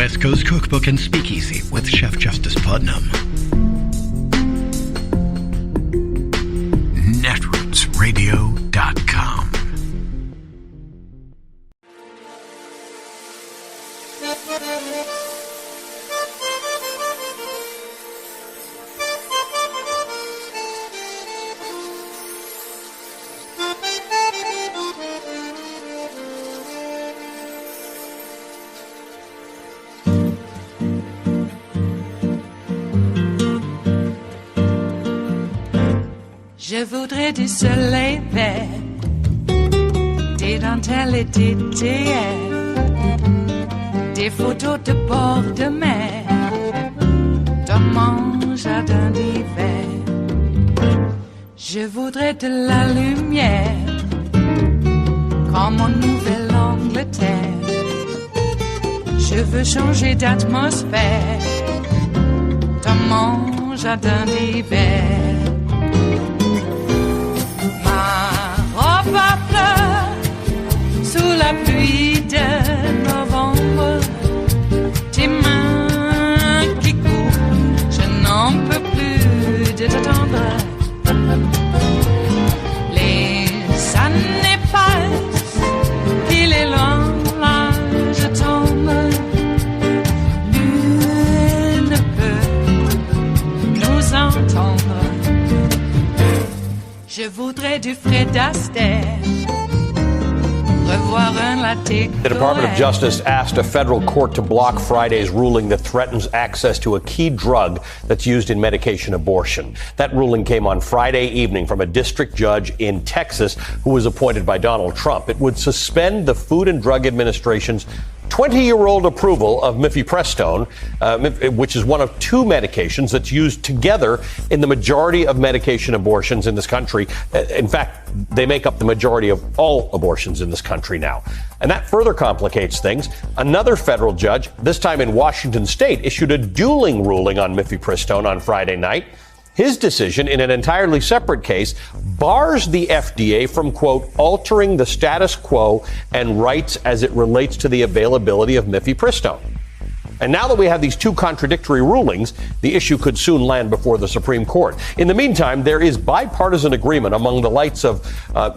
West Coast Cookbook and Speakeasy with Chef Justice Putnam. Netrootsradio.com. Je voudrais du soleil vert, des dentelles et des théières, des photos de bord de mer, dans mon jardin d'hiver. Je voudrais de la lumière, comme en Nouvelle-Angleterre. Je veux changer d'atmosphère, dans mon jardin d'hiver. Ma fleur sous la pluie de novembre, tes mains qui courent, je n'en peux plus de t'attendre. Les années passent, il est loin, là je tombe. Nul ne peut nous entendre. Je voudrais du Fred Astaire, revoir un latte. The Department of Justice asked a federal court to block Friday's ruling that threatens access to a key drug that's used in medication abortion. That ruling came on Friday evening from a district judge in Texas who was appointed by Donald Trump. It would suspend the Food and Drug Administration's 20-year-old approval of mifepristone, which is one of two medications that's used together in the majority of medication abortions in this country. In fact, they make up the majority of all abortions in this country now. And that further complicates things. Another federal judge, this time in Washington state, issued a dueling ruling on mifepristone on Friday night. His decision in an entirely separate case bars the FDA from, quote, altering the status quo and rights as it relates to the availability of mifepristone. And now that we have these two contradictory rulings, the issue could soon land before the Supreme Court. In the meantime, there is bipartisan agreement among the likes of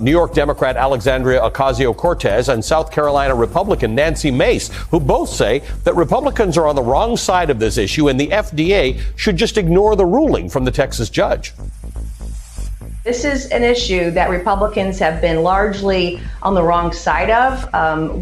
New York Democrat Alexandria Ocasio-Cortez and South Carolina Republican Nancy Mace, who both say that Republicans are on the wrong side of this issue and the FDA should just ignore the ruling from the Texas judge. This is an issue that Republicans have been largely on the wrong side of.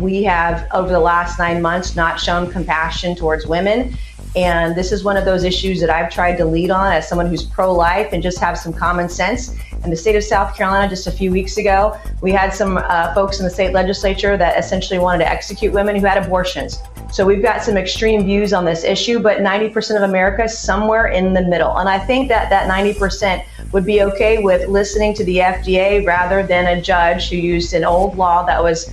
We have, over the last 9 months, not shown compassion towards women. And this is one of those issues that I've tried to lead on as someone who's pro-life and just have some common sense. In the state of South Carolina, just a few weeks ago, we had some folks in the state legislature that essentially wanted to execute women who had abortions. So we've got some extreme views on this issue, but 90% of America is somewhere in the middle. And I think that 90% would be okay with listening to the FDA rather than a judge who used an old law that was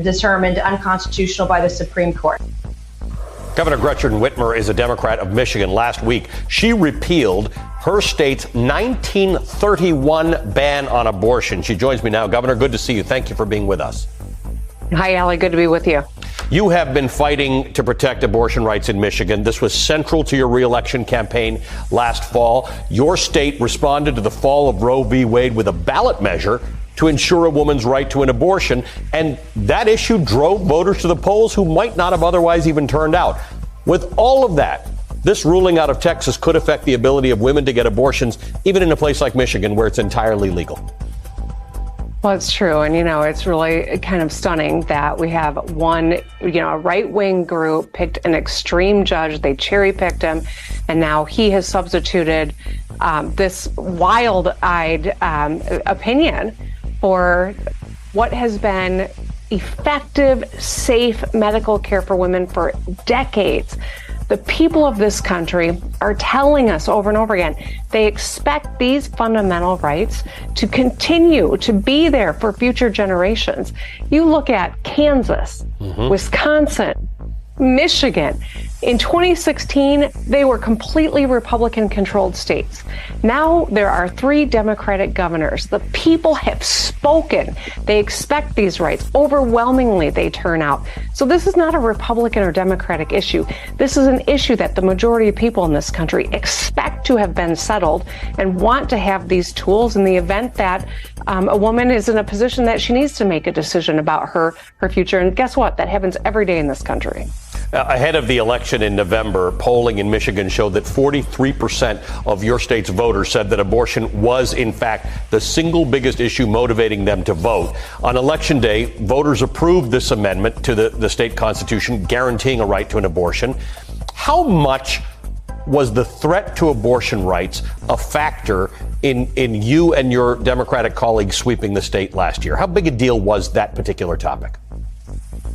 determined unconstitutional by the Supreme Court. Governor Gretchen Whitmer is a Democrat of Michigan. Last week, she repealed her state's 1931 ban on abortion. She joins me now. Governor, good to see you. Thank you for being with us. Hi, Allie. Good to be with you. You have been fighting to protect abortion rights in Michigan. This was central to your reelection campaign last fall. Your state responded to the fall of Roe v. Wade with a ballot measure to ensure a woman's right to an abortion. And that issue drove voters to the polls who might not have otherwise even turned out. With all of that, this ruling out of Texas could affect the ability of women to get abortions, even in a place like Michigan where it's entirely legal. Well, it's true. And, it's really kind of stunning that we have one, a right-wing group picked an extreme judge. They cherry-picked him. And now he has substituted this wild-eyed opinion for what has been effective, safe medical care for women for decades. The people of this country are telling us over and over again, they expect these fundamental rights to continue to be there for future generations. You look at Kansas, Wisconsin, Michigan, In 2016, they were completely Republican-controlled states. Now there are 3 Democratic governors. The people have spoken. They expect these rights. Overwhelmingly, they turn out. So this is not a Republican or Democratic issue. This is an issue that the majority of people in this country expect to have been settled and want to have these tools in the event that a woman is in a position that she needs to make a decision about her future. And guess what? That happens every day in this country. Ahead of the election in November, polling in Michigan showed that 43% of your state's voters said that abortion was, in fact, the single biggest issue motivating them to vote. On Election Day, voters approved this amendment to the state constitution guaranteeing a right to an abortion. How much was the threat to abortion rights a factor in you and your Democratic colleagues sweeping the state last year? How big a deal was that particular topic?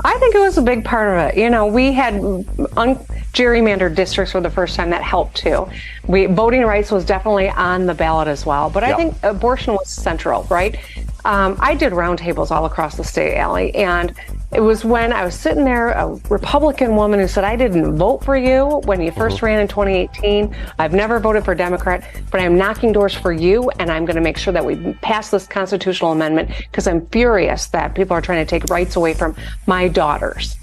I think it was a big part of it. You know, we had gerrymandered districts for the first time. That helped too. Voting rights was definitely on the ballot as well. But I think abortion was central, right? I did roundtables all across the state, Allie, and it was when I was sitting there, a Republican woman who said, I didn't vote for you when you first ran in 2018. I've never voted for Democrat, but I'm knocking doors for you, and I'm going to make sure that we pass this constitutional amendment because I'm furious that people are trying to take rights away from my daughters.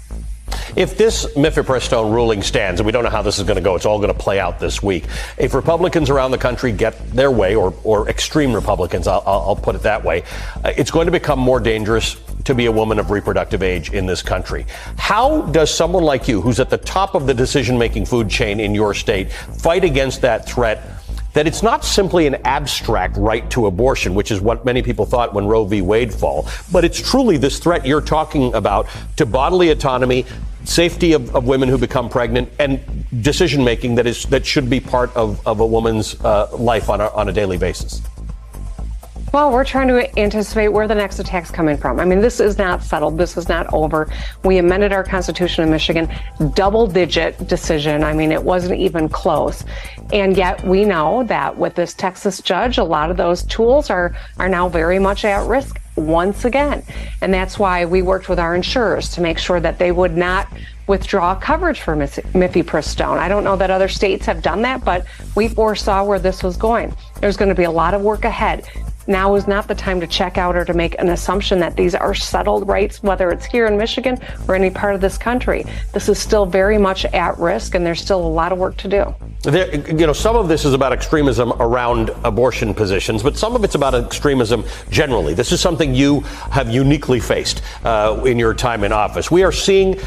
If this mifepristone ruling stands, and we don't know how this is going to go, it's all going to play out this week. If Republicans around the country get their way, or extreme Republicans, I'll put it that way, it's going to become more dangerous to be a woman of reproductive age in this country. How does someone like you, who's at the top of the decision-making food chain in your state, fight against that threat that it's not simply an abstract right to abortion, which is what many people thought when Roe v. Wade fell, but it's truly this threat you're talking about to bodily autonomy, safety of women who become pregnant, and decision-making that should be part of a woman's life on a daily basis? Well, we're trying to anticipate where the next attack's coming from. I mean, this is not settled. This is not over. We amended our Constitution in Michigan, double-digit decision. I mean, it wasn't even close. And yet we know that with this Texas judge, a lot of those tools are now very much at risk once again. And that's why we worked with our insurers to make sure that they would not withdraw coverage for mifepristone. I don't know that other states have done that, but we foresaw where this was going. There's going to be a lot of work ahead. Now is not the time to check out or to make an assumption that these are settled rights, whether it's here in Michigan or any part of this country. This is still very much at risk, and there's still a lot of work to do. Some of this is about extremism around abortion positions, but some of it's about extremism generally. This is something you have uniquely faced in your time in office. We are seeing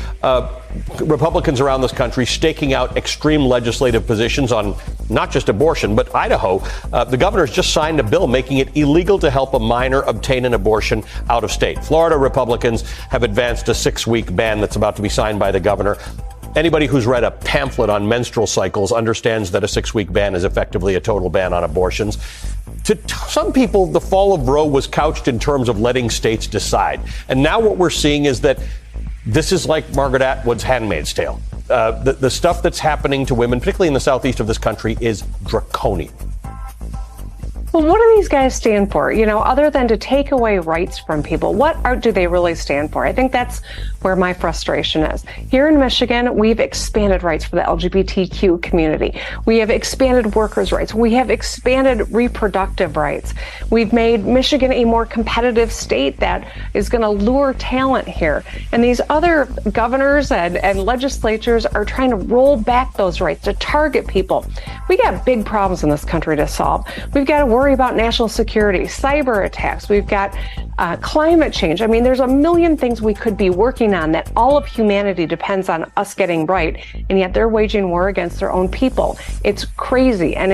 Republicans around this country staking out extreme legislative positions on not just abortion, but Idaho. The governor's just signed a bill making it illegal to help a minor obtain an abortion out of state. Florida Republicans have advanced a 6-week ban that's about to be signed by the governor. Anybody who's read a pamphlet on menstrual cycles understands that a 6-week ban is effectively a total ban on abortions. To some people, the fall of Roe was couched in terms of letting states decide. And now what we're seeing is that this is like Margaret Atwood's Handmaid's Tale. The stuff that's happening to women, particularly in the southeast of this country, is draconian. Well, what do these guys stand for? You know, other than to take away rights from people, do they really stand for? I think that's where my frustration is. Here in Michigan, we've expanded rights for the LGBTQ community. We have expanded workers' rights. We have expanded reproductive rights. We've made Michigan a more competitive state that is going to lure talent here. And these other governors and legislatures are trying to roll back those rights to target people. We got big problems in this country to solve. We've got to worry about national security, cyber attacks. We've got climate change. I mean, there's a million things we could be working on that all of humanity depends on us getting right, and yet they're waging war against their own people. It's crazy. And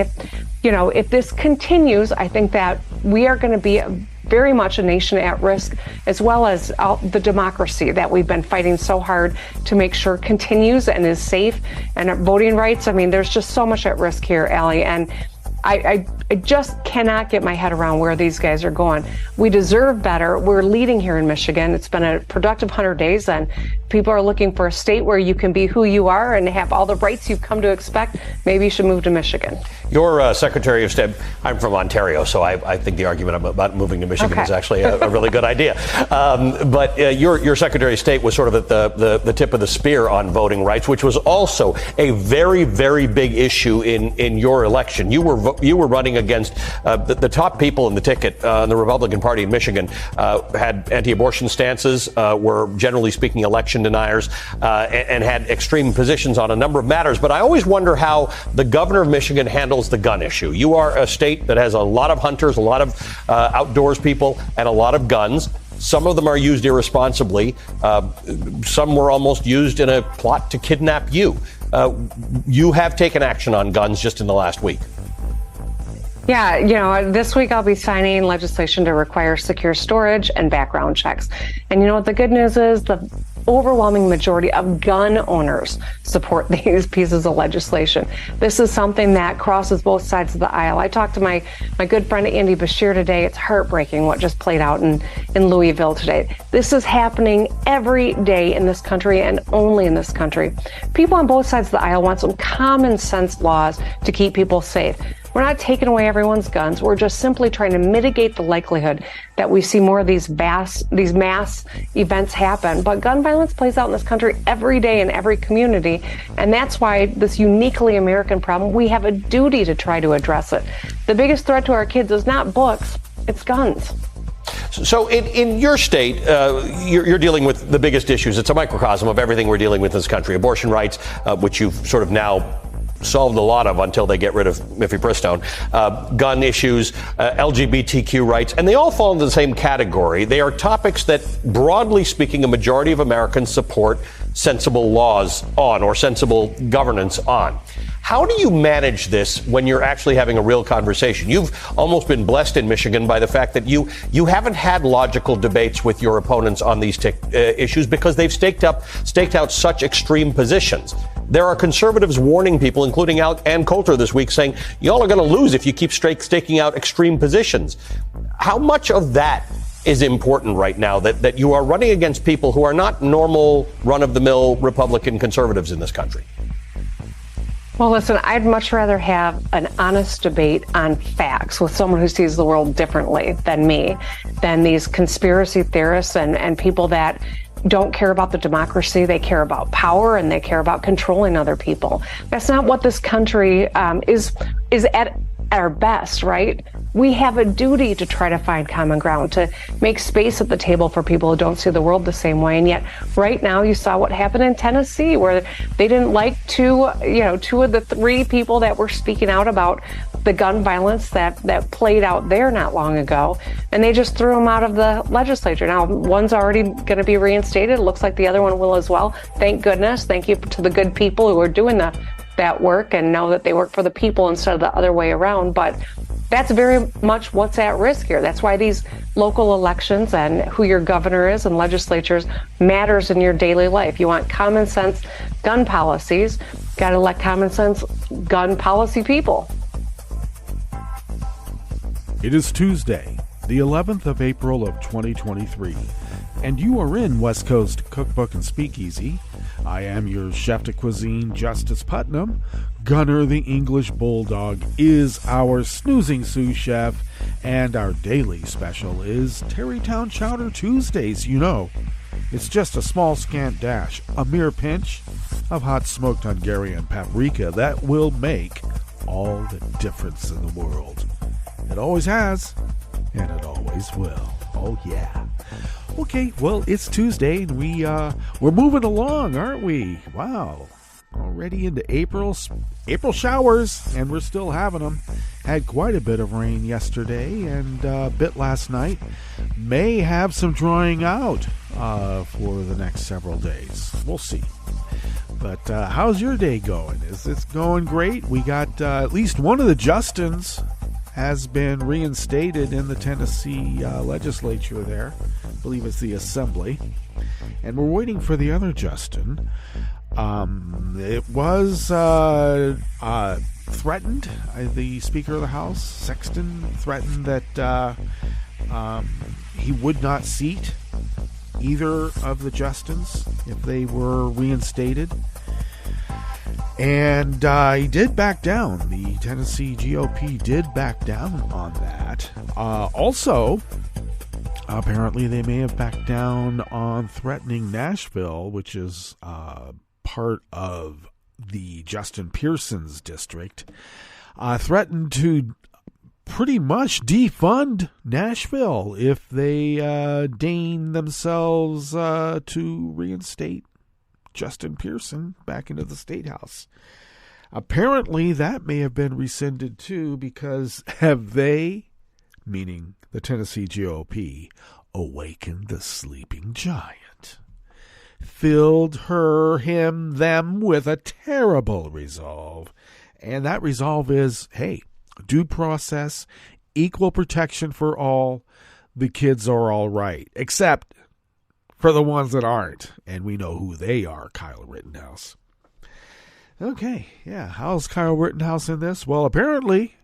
if this continues, I think that we are going to be very much a nation at risk, as well as the democracy that we've been fighting so hard to make sure continues and is safe. And our voting rights, I mean, there's just so much at risk here, Allie. And I just cannot get my head around where these guys are going. We deserve better. We're leading here in Michigan. It's been a productive 100 days, and people are looking for a state where you can be who you are and have all the rights you've come to expect. Maybe you should move to Michigan. Your Secretary of State, I'm from Ontario, so I think the argument about moving to Michigan is actually a really good idea. But your Secretary of State was sort of at the tip of the spear on voting rights, which was also a very, very big issue in your election. You were running against the top people in the ticket in the Republican Party in Michigan, had anti-abortion stances, were generally speaking election deniers, and had extreme positions on a number of matters. But I always wonder how the governor of Michigan handles the gun issue. You are a state that has a lot of hunters, a lot of outdoors people, and a lot of guns. Some of them are used irresponsibly. Some were almost used in a plot to kidnap you. You have taken action on guns just in the last week. Yeah, this week I'll be signing legislation to require secure storage and background checks. And what the good news is? The overwhelming majority of gun owners support these pieces of legislation. This is something that crosses both sides of the aisle. I talked to my good friend Andy Bashir today. It's heartbreaking what just played out in Louisville today. This is happening every day in this country and only in this country. People on both sides of the aisle want some common sense laws to keep people safe. We're not taking away everyone's guns. We're just simply trying to mitigate the likelihood that we see more of these mass events happen. But gun violence plays out in this country every day in every community. And that's why this uniquely American problem, we have a duty to try to address it. The biggest threat to our kids is not books, it's guns. So in your state, you're dealing with the biggest issues. It's a microcosm of everything we're dealing with in this country. Abortion rights, which you've sort of now solved a lot of until they get rid of mifepristone, gun issues, LGBTQ rights, and they all fall into the same category. They are topics that, broadly speaking, a majority of Americans support sensible laws on or sensible governance on. How do you manage this when you're actually having a real conversation? You've almost been blessed in Michigan by the fact that you haven't had logical debates with your opponents on these issues because they've staked out such extreme positions. There are conservatives warning people, including Ann Coulter this week, saying, y'all are going to lose if you keep staking out extreme positions. How much of that is important right now, that you are running against people who are not normal, run-of-the-mill Republican conservatives in this country? Well, listen, I'd much rather have an honest debate on facts with someone who sees the world differently than me, than these conspiracy theorists and people that don't care about the democracy. They care about power and they care about controlling other people. That's not what this country is at our best, right? We have a duty to try to find common ground, to make space at the table for people who don't see the world the same way. And yet right now you saw what happened in Tennessee, where they didn't like two of the three people that were speaking out about the gun violence that played out there not long ago. And they just threw them out of the legislature. Now, one's already going to be reinstated. It looks like the other one will as well. Thank goodness. Thank you to the good people who are doing that work and know that they work for the people instead of the other way around. But that's very much what's at risk here. That's why these local elections and who your governor is and legislatures matters in your daily life. You want common sense gun policies, got to elect common sense gun policy people. It is Tuesday, the 11th of April of 2023, and you are in West Coast Cookbook and Speakeasy. I am your chef de cuisine, Justice Putnam. Gunner the English Bulldog is our snoozing sous chef, and our daily special is Tarrytown Chowder Tuesdays. It's just a small scant dash, a mere pinch of hot smoked Hungarian paprika that will make all the difference in the world. It always has, and it always will. Oh yeah. Okay, well, it's Tuesday, and we're moving along, aren't we? Wow. Already into April showers, and we're still having them. Had quite a bit of rain yesterday and a bit last night. May have some drying out for the next several days. We'll see. But how's your day going? Is it going great? We got at least one of the Justins has been reinstated in the Tennessee legislature there. I believe it's the Assembly. And we're waiting for the other Justin. It was threatened. The Speaker of the House, Sexton, threatened that he would not seat either of the Justins if they were reinstated. And he did back down. The Tennessee GOP did back down on that. Also, apparently they may have backed down on threatening Nashville, which is part of the Justin Pearson's district, threatened to pretty much defund Nashville if they deign themselves to reinstate Justin Pearson back into the State House. Apparently that may have been rescinded too, because have they, meaning the Tennessee GOP, awakened the sleeping giant, filled them with a terrible resolve. And that resolve is, hey, due process, equal protection for all, the kids are all right, except for the ones that aren't. And we know who they are, Kyle Rittenhouse. Okay, yeah, how's Kyle Rittenhouse in this? Well, apparently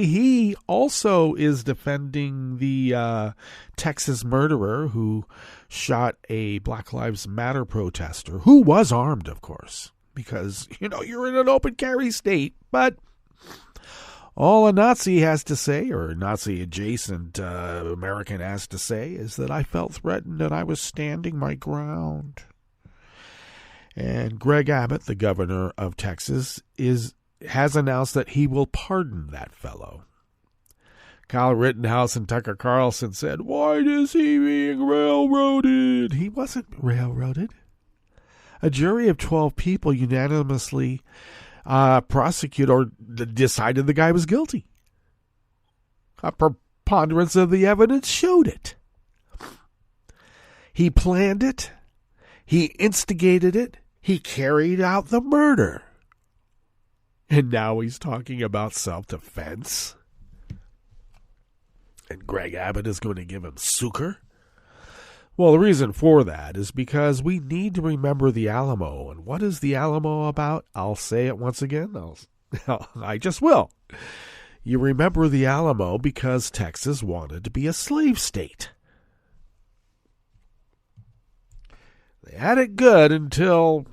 he also is defending the Texas murderer who shot a Black Lives Matter protester, who was armed, of course, because, you're in an open carry state. But all a Nazi has to say, or a Nazi-adjacent American has to say, is that I felt threatened and I was standing my ground. And Greg Abbott, the governor of Texas, has announced that he will pardon that fellow. Kyle Rittenhouse and Tucker Carlson said, "Why is he being railroaded?" He wasn't railroaded. A jury of 12 people unanimously prosecuted or decided the guy was guilty. A preponderance of the evidence showed it. He planned it. He instigated it. He carried out the murder. And now he's talking about self-defense. And Greg Abbott is going to give him succor. Well, the reason for that is because we need to remember the Alamo. And what is the Alamo about? I'll say it once again. I just will. You remember the Alamo because Texas wanted to be a slave state. They had it good until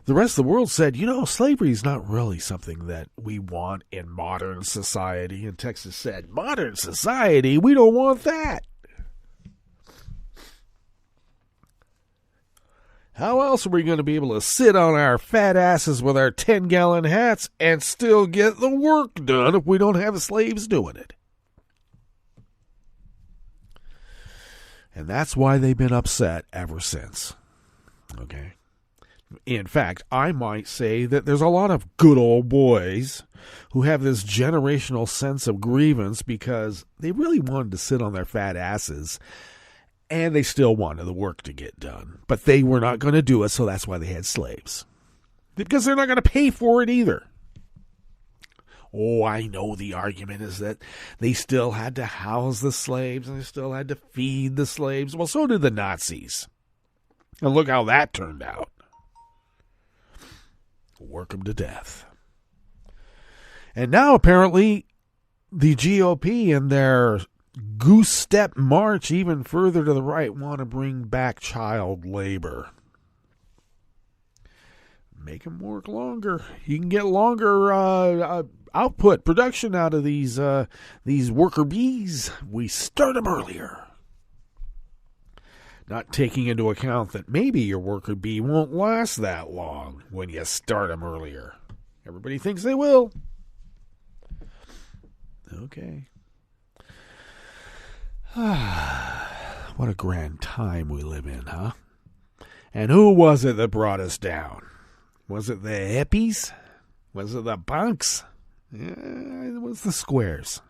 the rest of the world said, slavery is not really something that we want in modern society. And Texas said, modern society? We don't want that. How else are we going to be able to sit on our fat asses with our 10-gallon hats and still get the work done if we don't have slaves doing it? And that's why they've been upset ever since. Okay. In fact, I might say that there's a lot of good old boys who have this generational sense of grievance because they really wanted to sit on their fat asses and they still wanted the work to get done. But they were not going to do it, so that's why they had slaves. Because they're not going to pay for it either. Oh, I know the argument is that they still had to house the slaves and they still had to feed the slaves. Well, so did the Nazis. And look how that turned out. Work them to death. And now apparently the GOP in their goose step march even further to the right want to bring back child labor. Make them work longer. You can get longer output, production out of these worker bees. We start them earlier. Not taking into account that maybe your worker bee won't last that long when you start them earlier. Everybody thinks they will. Okay. What a grand time we live in, huh? And who was it that brought us down? Was it the hippies? Was it the punks? Yeah, it was the squares.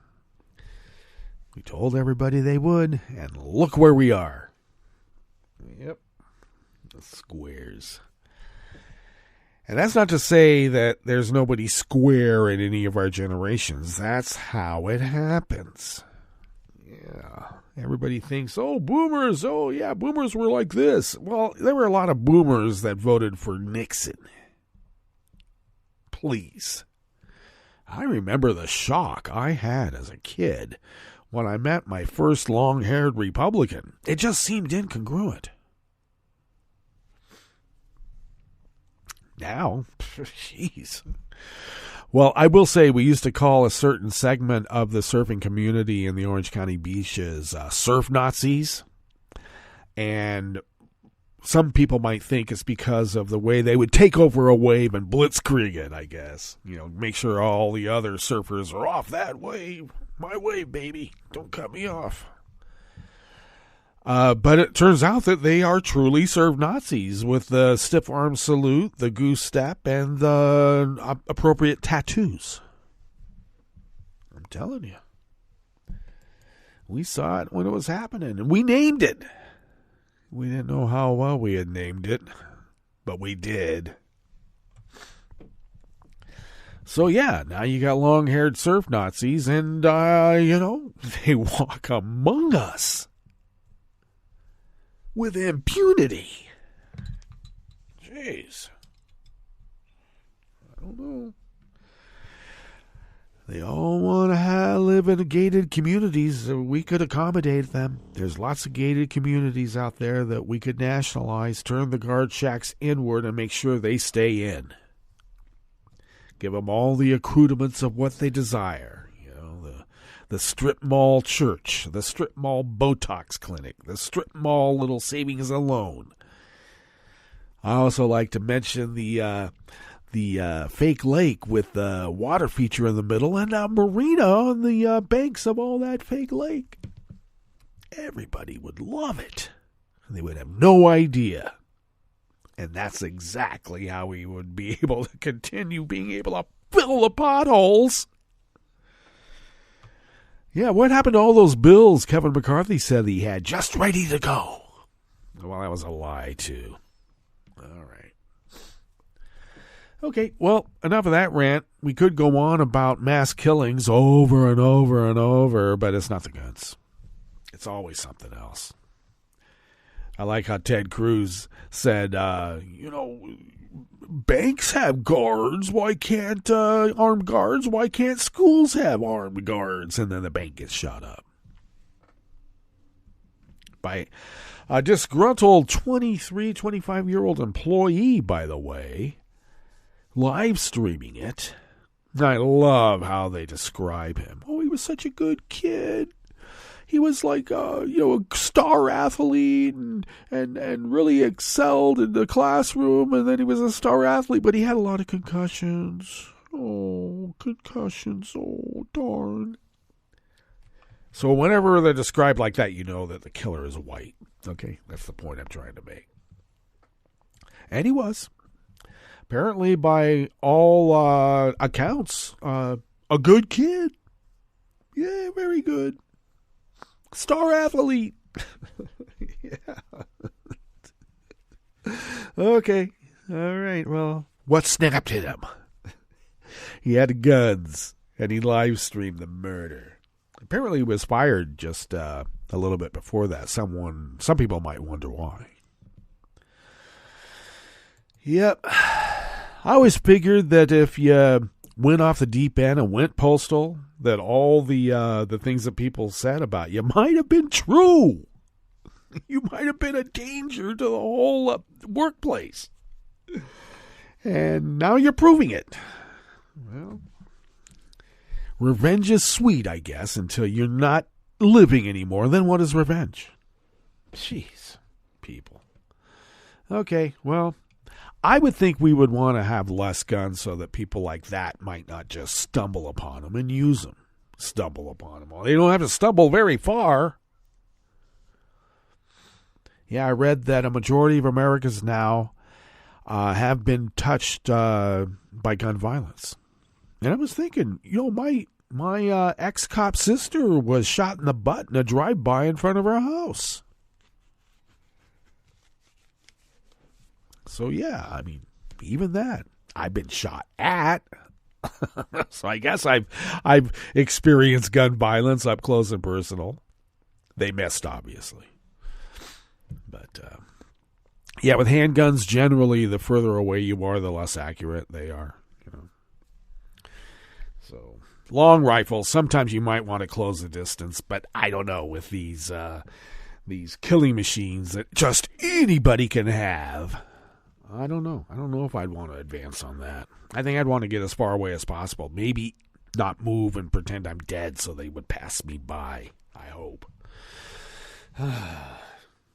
We told everybody they would, and look where we are. Yep, the squares. And that's not to say that there's nobody square in any of our generations. That's how it happens. Yeah. Everybody thinks, oh, boomers. Oh, yeah, boomers were like this. Well, there were a lot of boomers that voted for Nixon. Please. I remember the shock I had as a kid when I met my first long-haired Republican. It just seemed incongruent. Now, jeez. Well, I will say we used to call a certain segment of the surfing community in the Orange County beaches surf Nazis. And some people might think it's because of the way they would take over a wave and blitzkrieg it, I guess. You know, make sure all the other surfers are off that wave. My wave, baby. Don't cut me off. But it turns out that they are truly surf Nazis with the stiff arm salute, the goose step, and the appropriate tattoos. I'm telling you. We saw it when it was happening, and we named it. We didn't know how well we had named it, but we did. So, yeah, now you got long-haired surf Nazis, and, they walk among us with impunity. Jeez. I don't know. They all want to live in gated communities. So we could accommodate them. There's lots of gated communities out there that we could nationalize, turn the guard shacks inward, and make sure they stay in. Give them all the accoutrements of what they desire. The strip mall church, the strip mall Botox clinic, the strip mall little savings and loan. I also like to mention the fake lake with the water feature in the middle and a marina on the banks of all that fake lake. Everybody would love it. They would have no idea. And that's exactly how we would be able to continue being able to fill the potholes. Yeah, what happened to all those bills Kevin McCarthy said he had just ready to go? Well, that was a lie, too. All right. Okay, well, enough of that rant. We could go on about mass killings over and over and over, but it's not the guns. It's always something else. I like how Ted Cruz said, banks have guards. Why can't armed guards? Why can't schools have armed guards? And then the bank gets shot up by a disgruntled 23, 25-year-old employee, by the way, live streaming it. I love how they describe him. Oh, he was such a good kid. He was like, a star athlete and really excelled in the classroom. And then he was a star athlete, but he had a lot of concussions. Oh, concussions. Oh, darn. So whenever they're described like that, you know that the killer is white. Okay, that's the point I'm trying to make. And he was. Apparently, by all accounts, a good kid. Yeah, very good. Star athlete. Yeah. Okay. All right. Well, what snapped at him? He had guns, and he live streamed the murder. Apparently, he was fired just a little bit before that. Some people might wonder why. Yep. I always figured that if you went off the deep end and went postal, that all the things that people said about you might have been true. You might have been a danger to the whole workplace. And now you're proving it. Well, revenge is sweet, I guess, until you're not living anymore. Then what is revenge? Jeez, people. Okay, well, I would think we would want to have less guns so that people like that might not just stumble upon them and use them. Stumble upon them. Well, they don't have to stumble very far. Yeah, I read that a majority of Americans now have been touched by gun violence. And I was thinking, my ex-cop sister was shot in the butt in a drive-by in front of her house. So, yeah, I mean, even that. I've been shot at. So I guess I've experienced gun violence up close and personal. they missed, obviously. But, yeah, with handguns, generally, the further away you are, the less accurate they are. So, long rifles, sometimes you might want to close the distance, but I don't know, with these killing machines that just anybody can have. I don't know. I don't know if I'd want to advance on that. I think I'd want to get as far away as possible. Maybe not move and pretend I'm dead so they would pass me by. I hope.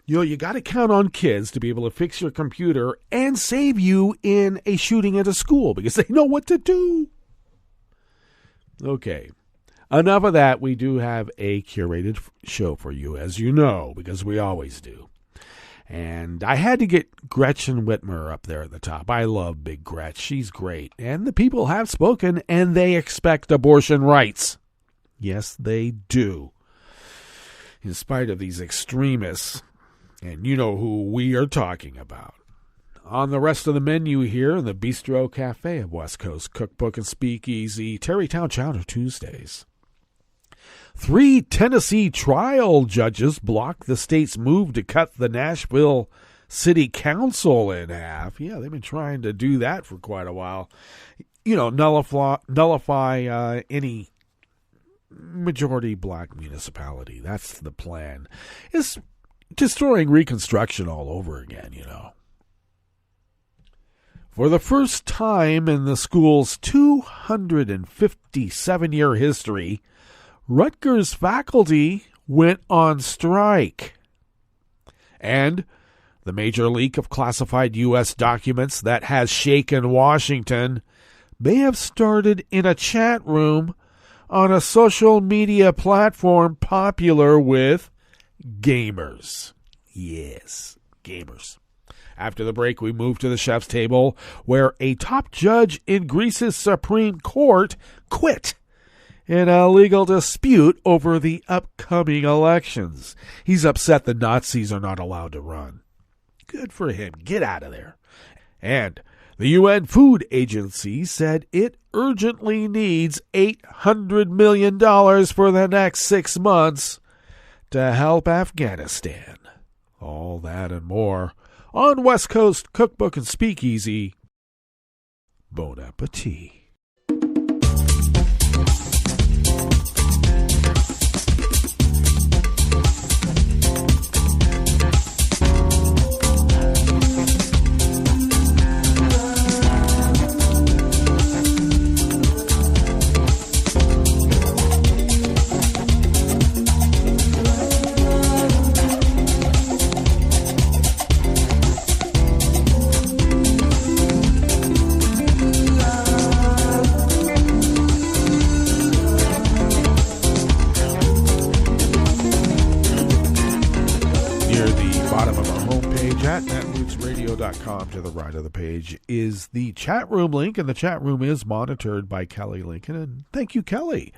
You got to count on kids to be able to fix your computer and save you in a shooting at a school because they know what to do. Okay. Enough of that. We do have a curated show for you, as you know, because we always do. And I had to get Gretchen Whitmer up there at the top. I love Big Gretch. She's great. And the people have spoken, and they expect abortion rights. Yes, they do. In spite of these extremists, and you know who we are talking about. On the rest of the menu here in the Bistro Cafe of West Coast Cookbook and Speakeasy, Tarrytown Chowder Tuesdays. 3 Tennessee trial judges blocked the state's move to cut the Nashville City Council in half. Yeah, they've been trying to do that for quite a while. Nullify any majority black municipality. That's the plan. It's destroying Reconstruction all over again, For the first time in the school's 257-year history, Rutgers faculty went on strike. And the major leak of classified U.S. documents that has shaken Washington may have started in a chat room on a social media platform popular with gamers. Yes, gamers. After the break, we move to the chef's table, where a top judge in Greece's Supreme Court quit in a legal dispute over the upcoming elections. He's upset the Nazis are not allowed to run. Good for him. Get out of there. And the UN Food Agency said it urgently needs $800 million for the next 6 months to help Afghanistan. All that and more on West Coast Cookbook and Speakeasy. Bon appetit. To the right of the page is the chat room link, and the chat room is monitored by Kelly Lincoln, and thank you, Kelly.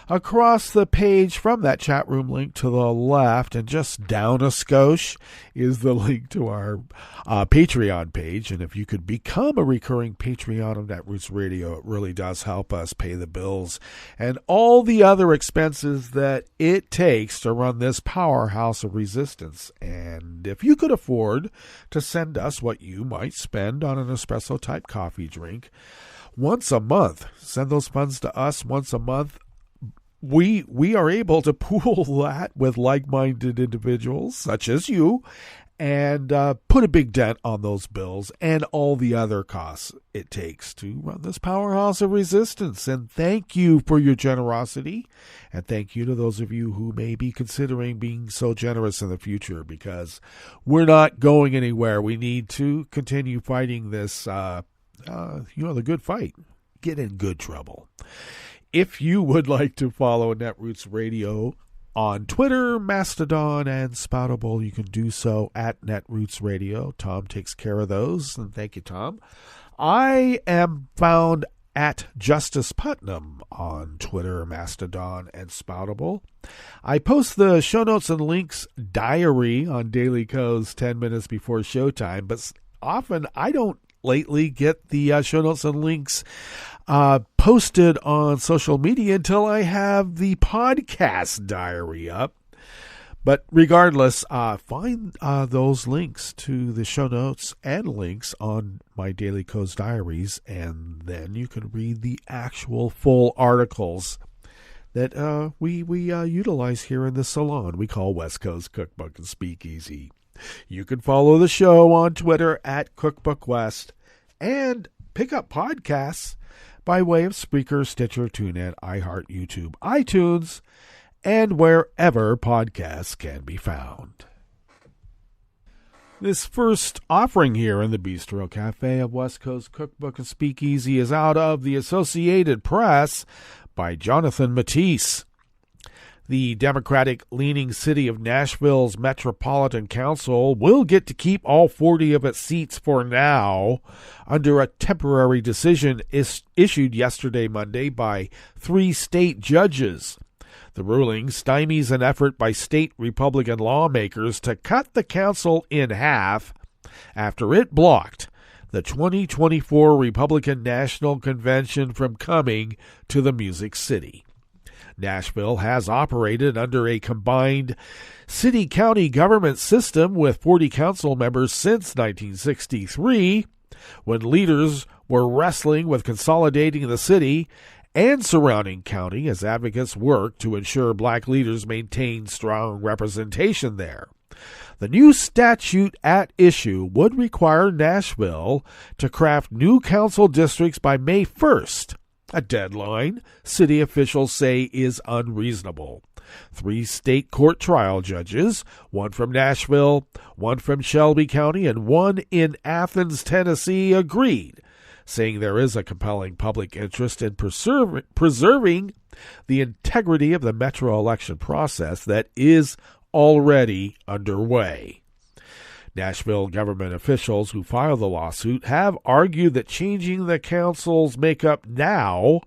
Across the page from that chat room link to the left and just down a skosh is the link to our Patreon page, and if you could become a recurring Patreon of Netroots Radio, it really does help us pay the bills and all the other expenses that it takes to run this powerhouse of resistance. And if you could afford to send us what you might spend on an espresso-type coffee drink once a month, send those funds to us once a month. We are able to pool that with like-minded individuals such as you and put a big dent on those bills and all the other costs it takes to run this powerhouse of resistance. And thank you for your generosity, and thank you to those of you who may be considering being so generous in the future, because we're not going anywhere. We need to continue fighting this, the good fight. Get in good trouble. If you would like to follow Netroots Radio on Twitter, Mastodon, and Spoutable, you can do so at Netroots Radio. Tom takes care of those, and thank you, Tom. I am found at Justice Putnam on Twitter, Mastodon, and Spoutable. I post the show notes and links diary on Daily Co's 10 minutes before showtime, but often I don't lately get the show notes and links posted on social media until I have the podcast diary up. But regardless, find those links to the show notes and links on my Daily Coast Diaries, and then you can read the actual full articles that we utilize here in the salon we call West Coast Cookbook and Speakeasy. You can follow the show on Twitter at CookbookWest and pick up podcasts by way of Spreaker, Stitcher, TuneIn, iHeart, YouTube, iTunes, and wherever podcasts can be found. This first offering here in the Bistro Cafe of West Coast Cookbook and Speakeasy is out of the Associated Press by Jonathan Matisse. The Democratic-leaning city of Nashville's Metropolitan Council will get to keep all 40 of its seats for now under a temporary decision issued yesterday, Monday, by 3 state judges. The ruling stymies an effort by state Republican lawmakers to cut the council in half after it blocked the 2024 Republican National Convention from coming to the Music City. Nashville has operated under a combined city-county government system with 40 council members since 1963, when leaders were wrestling with consolidating the city and surrounding county as advocates worked to ensure black leaders maintain strong representation there. The new statute at issue would require Nashville to craft new council districts by May 1st, a deadline city officials say is unreasonable. 3 state court trial judges, one from Nashville, one from Shelby County, and one in Athens, Tennessee, agreed, saying there is a compelling public interest in preserving the integrity of the metro election process that is already underway. Nashville government officials who filed the lawsuit have argued that changing the council's makeup now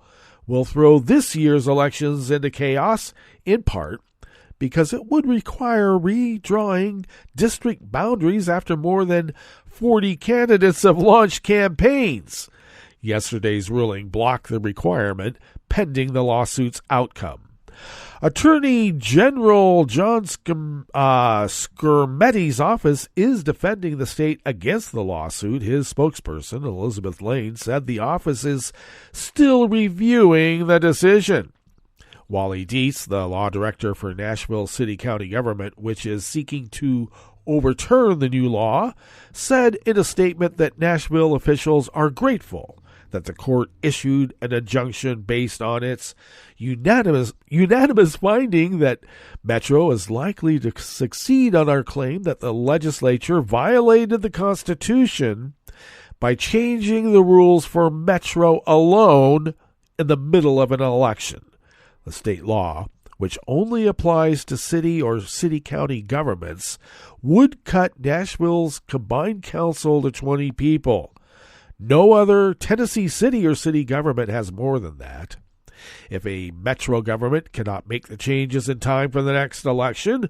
will throw this year's elections into chaos, in part because it would require redrawing district boundaries after more than 40 candidates have launched campaigns. Yesterday's ruling blocked the requirement pending the lawsuit's outcome. Attorney General John Skermetti's office is defending the state against the lawsuit. His spokesperson, Elizabeth Lane, said the office is still reviewing the decision. Wally Dietz, the law director for Nashville City County Government, which is seeking to overturn the new law, said in a statement that Nashville officials are grateful that the court issued an injunction based on its unanimous finding that Metro is likely to succeed on our claim that the legislature violated the Constitution by changing the rules for Metro alone in the middle of an election. The state law, which only applies to city or city-county governments, would cut Nashville's combined council to 20 people. No other Tennessee city or city government has more than that. If a metro government cannot make the changes in time for the next election,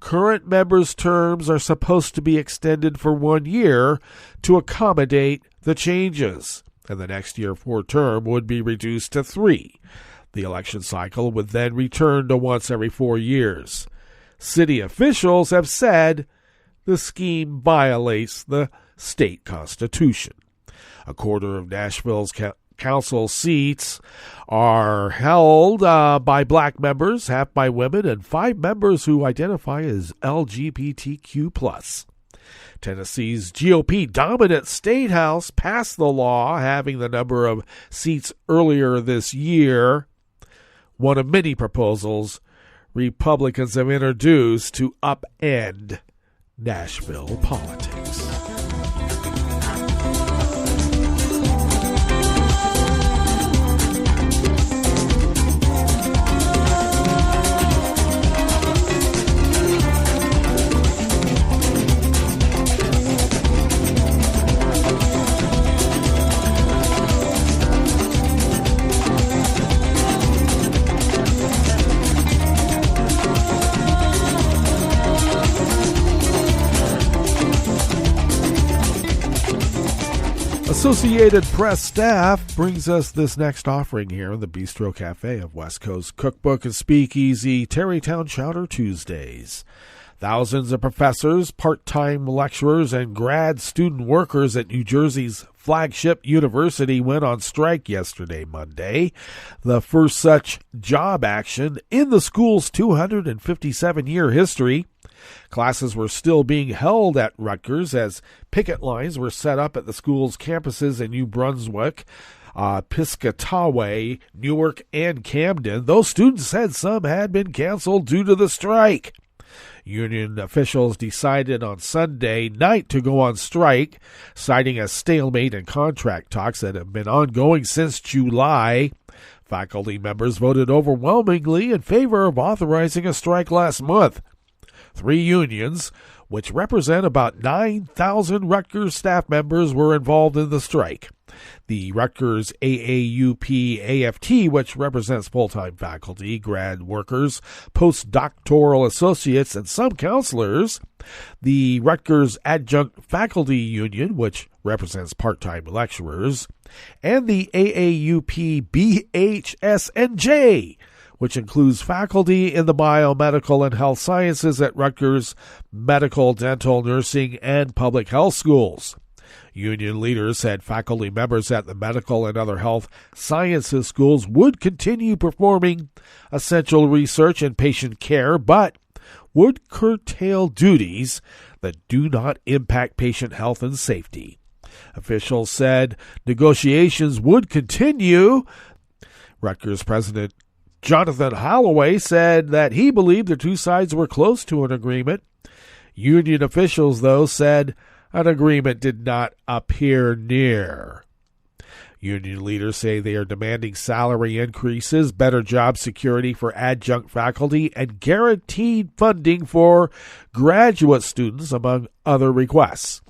current members' terms are supposed to be extended for 1 year to accommodate the changes, and the next year for term would be reduced to 3. The election cycle would then return to once every 4 years. City officials have said the scheme violates the state constitution. A quarter of Nashville's council seats are held by black members, half by women, and 5 members who identify as LGBTQ+. Tennessee's GOP-dominant State House passed the law, having the number of seats earlier this year, one of many proposals Republicans have introduced to upend Nashville politics. Associated Press staff brings us this next offering here in the Bistro Cafe of West Coast Cookbook and Speakeasy, Tarrytown Chowder Tuesdays. Thousands of professors, part-time lecturers, and grad student workers at New Jersey's flagship university went on strike yesterday, Monday, the first such job action in the school's 257-year history. Classes were still being held at Rutgers as picket lines were set up at the school's campuses in New Brunswick, Piscataway, Newark, and Camden. Those students said some had been canceled due to the strike. Union officials decided on Sunday night to go on strike, citing a stalemate in contract talks that have been ongoing since July. Faculty members voted overwhelmingly in favor of authorizing a strike last month. 3 unions, which represent about 9,000 Rutgers staff members, were involved in the strike. The Rutgers AAUP-AFT, which represents full-time faculty, grad workers, postdoctoral associates, and some counselors. The Rutgers Adjunct Faculty Union, which represents part-time lecturers. And the AAUP-BHSNJ, which includes faculty in the biomedical and health sciences at Rutgers medical, dental, nursing, and public health schools. Union leaders said faculty members at the medical and other health sciences schools would continue performing essential research and patient care, but would curtail duties that do not impact patient health and safety. Officials said negotiations would continue. Rutgers President Jonathan Holloway said that he believed the two sides were close to an agreement. Union officials, though, said an agreement did not appear near. Union leaders say they are demanding salary increases, better job security for adjunct faculty, and guaranteed funding for graduate students, among other requests.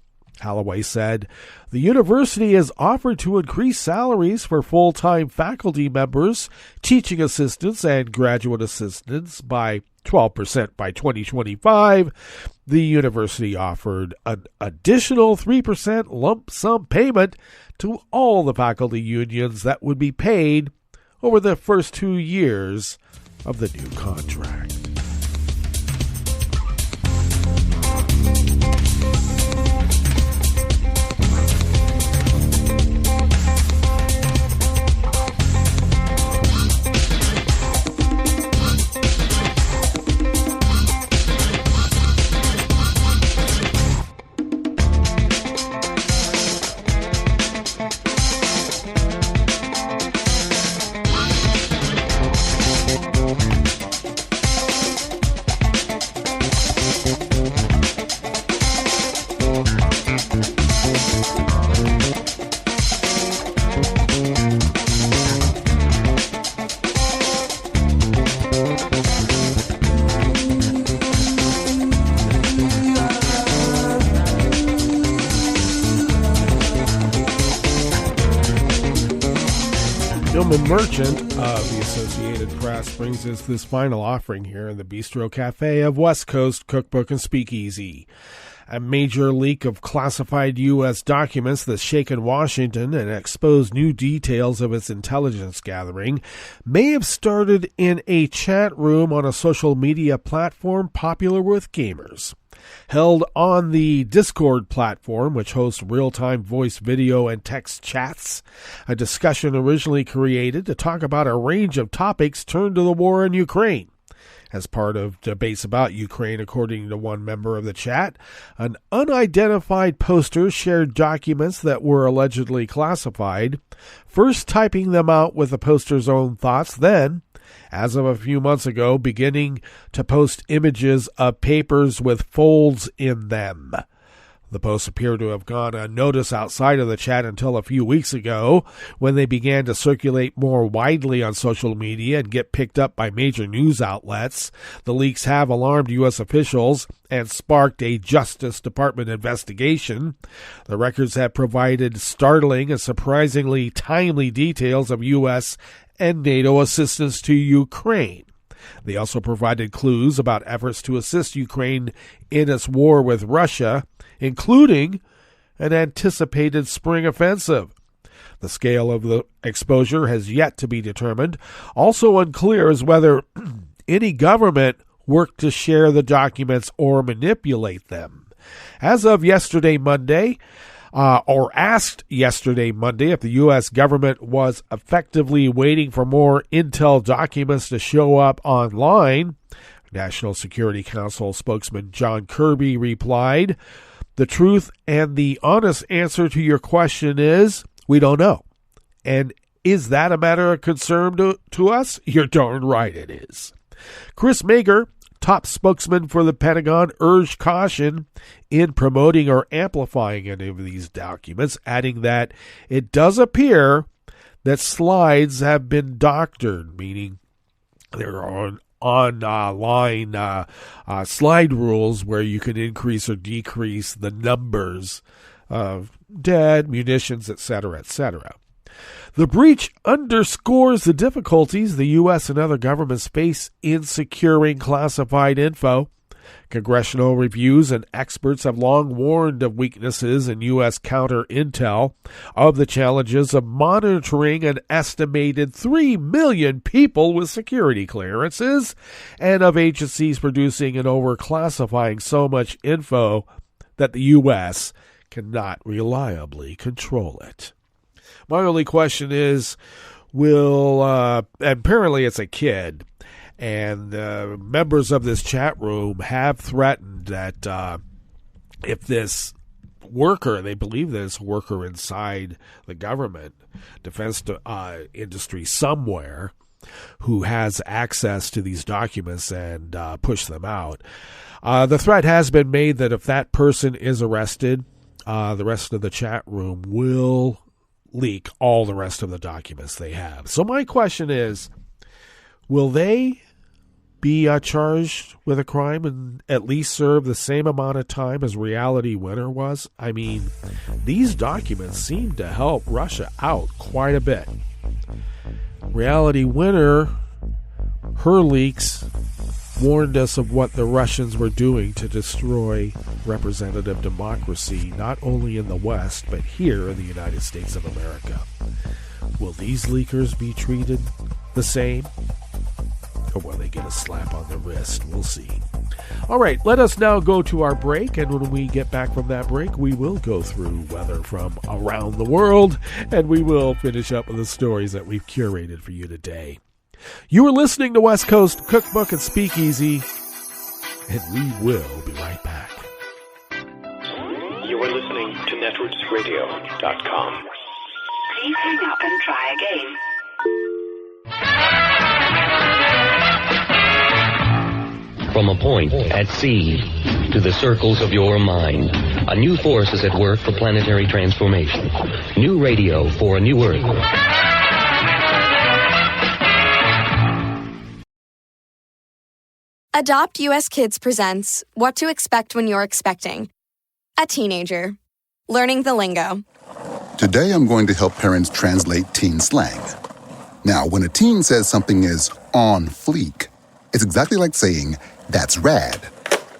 Holloway said the university has offered to increase salaries for full-time faculty members, teaching assistants, and graduate assistants by 12% by 2025. The university offered an additional 3% lump sum payment to all the faculty unions that would be paid over the first 2 years of the new contract. Merchant of the Associated Press brings us this final offering here in the Bistro Cafe of West Coast Cookbook and Speakeasy. A major leak of classified U.S. documents that's shaken Washington and exposed new details of its intelligence gathering may have started in a chat room on a social media platform popular with gamers. Held on the Discord platform, which hosts real-time voice, video, and text chats, a discussion originally created to talk about a range of topics turned to the war in Ukraine. As part of debates about Ukraine, according to one member of the chat, an unidentified poster shared documents that were allegedly classified, first typing them out with the poster's own thoughts, then, as of a few months ago, beginning to post images of papers with folds in them. The posts appear to have gone unnoticed outside of the chat until a few weeks ago, when they began to circulate more widely on social media and get picked up by major news outlets. The leaks have alarmed U.S. officials and sparked a Justice Department investigation. The records have provided startling and surprisingly timely details of U.S. and NATO assistance to Ukraine. They also provided clues about efforts to assist Ukraine in its war with Russia, including an anticipated spring offensive. The scale of the exposure has yet to be determined. Also unclear is whether any government worked to share the documents or manipulate them. As of yesterday, Monday, asked yesterday, Monday, if the U.S. government was effectively waiting for more intel documents to show up online, National Security Council spokesman John Kirby replied, "The truth and the honest answer to your question is, we don't know. And is that a matter of concern to us? You're darn right it is." Chris Mager, top spokesman for the Pentagon, urged caution in promoting or amplifying any of these documents, adding that it does appear that slides have been doctored, meaning there are online slide rules where you can increase or decrease the numbers of dead, munitions, etc., etc. The breach underscores the difficulties the U.S. and other governments face in securing classified info. Congressional reviews and experts have long warned of weaknesses in U.S. counter-intel, of the challenges of monitoring an estimated 3 million people with security clearances, and of agencies producing and over-classifying so much info that the U.S. cannot reliably control it. My only question is, apparently it's a kid, and members of this chat room have threatened that if this worker, they believe this worker inside the government, defense industry somewhere, who has access to these documents and push them out, the threat has been made that if that person is arrested, the rest of the chat room will leak all the rest of the documents they have. So my question is, will they be charged with a crime and at least serve the same amount of time as Reality Winner was? I mean, these documents seem to help Russia out quite a bit. Reality Winner, her leaks warned us of what the Russians were doing to destroy representative democracy, not only in the West, but here in the United States of America. Will these leakers be treated the same? Or will they get a slap on the wrist? We'll see. All right, let us now go to our break, and when we get back from that break, we will go through weather from around the world, and we will finish up with the stories that we've curated for you today. You are listening to West Coast Cookbook and Speakeasy, and we will be right back. You are listening to netrootsradio.com. Please hang up and try again. From a point at sea to the circles of your mind, a new force is at work for planetary transformation. New radio for a new Earth. Adopt US Kids presents What to Expect When You're Expecting. A teenager. Learning the lingo. Today I'm going to help parents translate teen slang. Now, when a teen says something is on fleek, it's exactly like saying, that's rad.